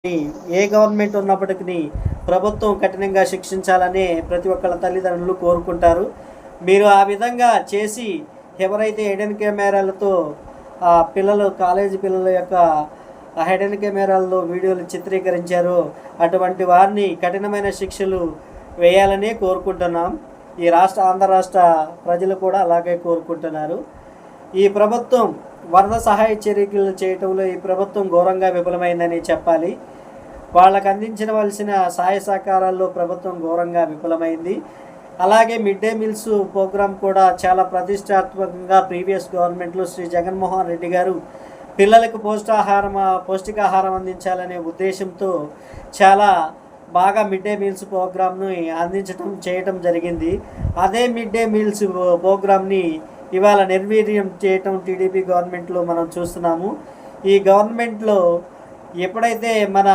ఏ government ఉన్నప్పటికీ ప్రభుత్వం కఠినంగా శిక్షించాలని ప్రతి ఒక్కళ్ళ తల్లిదండ్రులు కోరుకుంటారు. మీరు ఆ విధంగా చేసి ఎవరైతే హిడెన్ కెమెరాలతో కాలేజీ పిల్లల యొక్క హిడెన్ కెమెరాల్లో వీడియోలు చిత్రీకరించారో అటువంటి వారిని కఠినమైన శిక్షలు వేయాలని కోరుకుంటున్నాం. ఆంధ్ర రాష్ట్ర ప్రజలు కూడా అలాగే కోరుకుంటున్నారు. ఈ ప్రభుత్వం వరద సహాయ చర్యలు చేయటంలో ఈ ప్రభుత్వం ఘోరంగా విఫలమైందని చెప్పాలి. వాళ్ళకు అందించవలసిన సహాయ సహకారాల్లో ప్రభుత్వం ఘోరంగా విఫలమైంది. అలాగే మిడ్ డే మీల్స్ ప్రోగ్రాం కూడా చాలా ప్రతిష్టాత్మకంగా ప్రీవియస్ గవర్నమెంట్లో శ్రీ జగన్మోహన్ రెడ్డి గారు పిల్లలకు పౌష్టికాహారం అందించాలనే ఉద్దేశంతో చాలా బాగా మిడ్ డే మీల్స్ ప్రోగ్రామ్ని చేయటం జరిగింది. అదే మిడ్ డే మీల్స్ ప్రోగ్రామ్ని ఇవాళ నిర్వీర్యం చేయటం టీడీపీ గవర్నమెంట్లో మనం చూస్తున్నాము. ఈ గవర్నమెంట్లో ఎప్పుడైతే మన